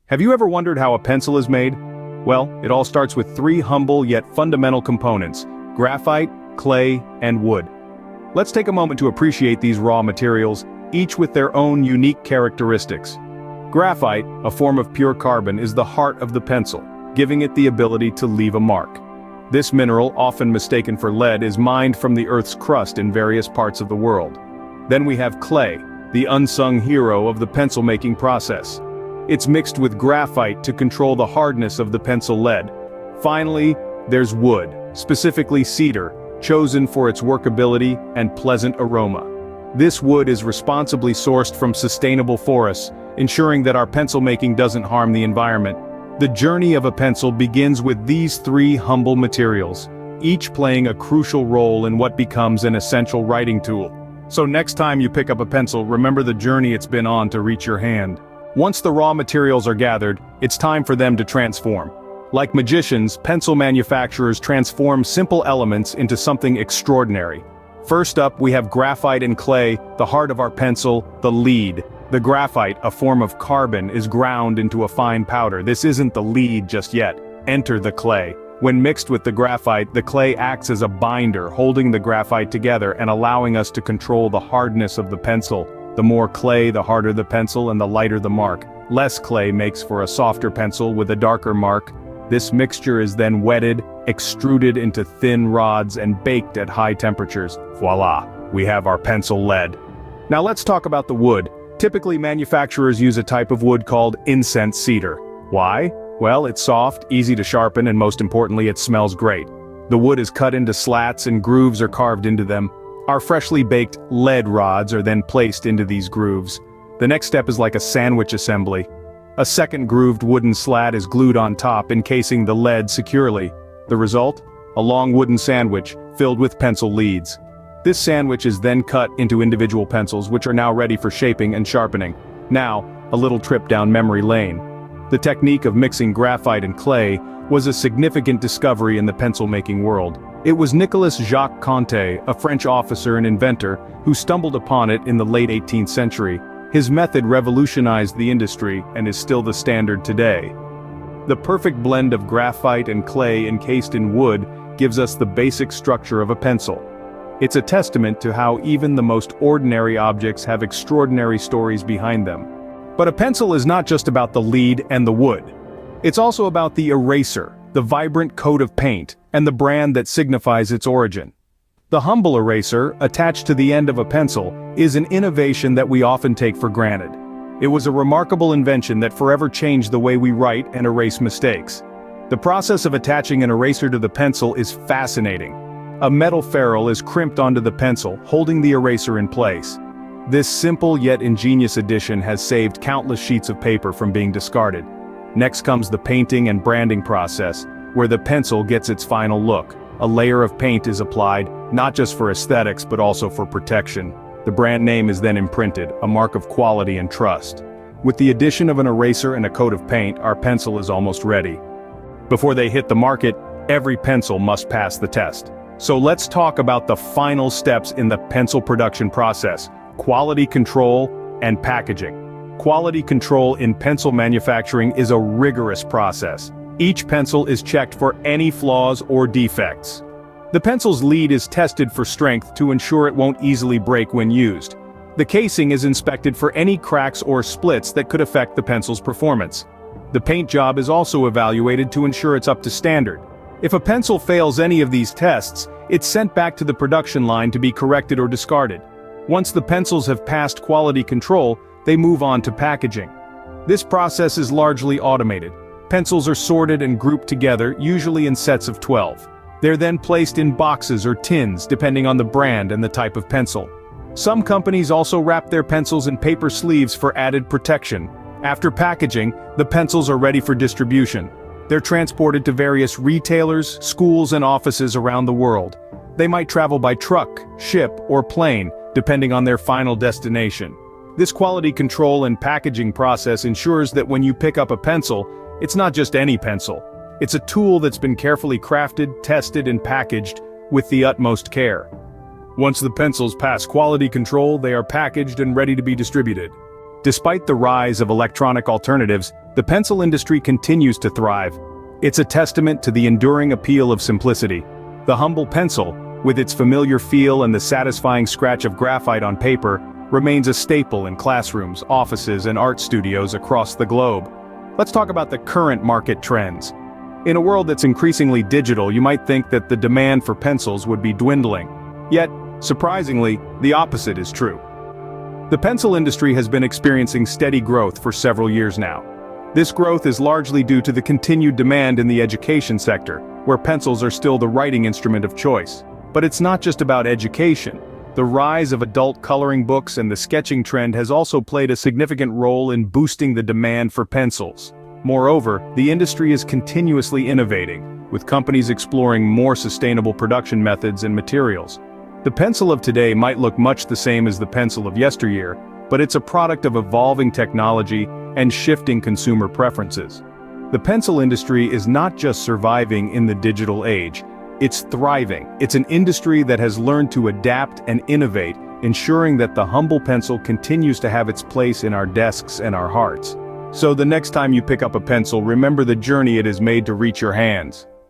Have you ever wondered how a pencil is made? Well, it all starts with three humble yet fundamental components: graphite, clay, and wood. Let's take a moment to appreciate these raw materials, each with their own unique characteristics. Graphite, a form of pure carbon, is the heart of the pencil, giving it the ability to leave a mark. This mineral, often mistaken for lead, is mined from the Earth's crust in various parts of the world. Then we have clay, the unsung hero of the pencil-making process. It's mixed with graphite to control the hardness of the pencil lead. Finally, there's wood, specifically cedar, chosen for its workability and pleasant aroma. This wood is responsibly sourced from sustainable forests, ensuring that our pencil making doesn't harm the environment. The journey of a pencil begins with these three humble materials, each playing a crucial role in what becomes an essential writing tool. So next time you pick up a pencil, remember the journey it's been on to reach your hand. Once the raw materials are gathered, it's time for them to transform. Like magicians, pencil manufacturers transform simple elements into something extraordinary. First up, we have graphite and clay, the heart of our pencil, the lead. The graphite, a form of carbon, is ground into a fine powder. This isn't the lead just yet. Enter the clay. When mixed with the graphite, the clay acts as a binder, holding the graphite together and allowing us to control the hardness of the pencil. The more clay, the harder the pencil, and the lighter the mark. Less clay makes for a softer pencil with a darker mark. This mixture is then wetted, extruded into thin rods, and baked at high temperatures. Voila! We have our pencil lead. Now let's talk about the wood. Typically, manufacturers use a type of wood called incense cedar. Why? Well, it's soft, easy to sharpen, and most importantly, it smells great. The wood is cut into slats and grooves are carved into them. Our freshly baked lead rods are then placed into these grooves. The next step is like a sandwich assembly. A second grooved wooden slat is glued on top, encasing the lead securely. The result? A long wooden sandwich, filled with pencil leads. This sandwich is then cut into individual pencils, which are now ready for shaping and sharpening. Now, a little trip down memory lane. The technique of mixing graphite and clay was a significant discovery in the pencil-making world. It was Nicolas Jacques Conté, a French officer and inventor, who stumbled upon it in the late 18th century. His method revolutionized the industry and is still the standard today. The perfect blend of graphite and clay encased in wood gives us the basic structure of a pencil. It's a testament to how even the most ordinary objects have extraordinary stories behind them. But a pencil is not just about the lead and the wood. It's also about the eraser, the vibrant coat of paint, and the brand that signifies its origin. The humble eraser, attached to the end of a pencil, is an innovation that we often take for granted. It was a remarkable invention that forever changed the way we write and erase mistakes. The process of attaching an eraser to the pencil is fascinating. A metal ferrule is crimped onto the pencil, holding the eraser in place. This simple yet ingenious addition has saved countless sheets of paper from being discarded. Next comes the painting and branding process, where the pencil gets its final look. A layer of paint is applied, not just for aesthetics but also for protection. The brand name is then imprinted, a mark of quality and trust. With the addition of an eraser and a coat of paint, our pencil is almost ready. Before they hit the market, every pencil must pass the test. So let's talk about the final steps in the pencil production process: quality control and packaging. Quality control in pencil manufacturing is a rigorous process. Each pencil is checked for any flaws or defects. The pencil's lead is tested for strength to ensure it won't easily break when used. The casing is inspected for any cracks or splits that could affect the pencil's performance. The paint job is also evaluated to ensure it's up to standard. If a pencil fails any of these tests, it's sent back to the production line to be corrected or discarded. Once the pencils have passed quality control, they move on to packaging. This process is largely automated. Pencils are sorted and grouped together, usually in sets of 12. They're then placed in boxes or tins, depending on the brand and the type of pencil. Some companies also wrap their pencils in paper sleeves for added protection. After packaging, the pencils are ready for distribution. They're transported to various retailers, schools, and offices around the world. They might travel by truck, ship, or plane, depending on their final destination. This quality control and packaging process ensures that when you pick up a pencil, it's not just any pencil. It's a tool that's been carefully crafted, tested, and packaged with the utmost care. Once the pencils pass quality control, they are packaged and ready to be distributed. Despite the rise of electronic alternatives, the pencil industry continues to thrive. It's a testament to the enduring appeal of simplicity. The humble pencil, with its familiar feel and the satisfying scratch of graphite on paper, remains a staple in classrooms, offices, and art studios across the globe. Let's talk about the current market trends. In a world that's increasingly digital, you might think that the demand for pencils would be dwindling. Yet, surprisingly, the opposite is true. The pencil industry has been experiencing steady growth for several years now. This growth is largely due to the continued demand in the education sector, where pencils are still the writing instrument of choice. But it's not just about education. The rise of adult coloring books and the sketching trend has also played a significant role in boosting the demand for pencils. Moreover, the industry is continuously innovating, with companies exploring more sustainable production methods and materials. The pencil of today might look much the same as the pencil of yesteryear, but it's a product of evolving technology and shifting consumer preferences. The pencil industry is not just surviving in the digital age, it's thriving. It's an industry that has learned to adapt and innovate, ensuring that the humble pencil continues to have its place in our desks and our hearts. So the next time you pick up a pencil, remember the journey it has made to reach your hands.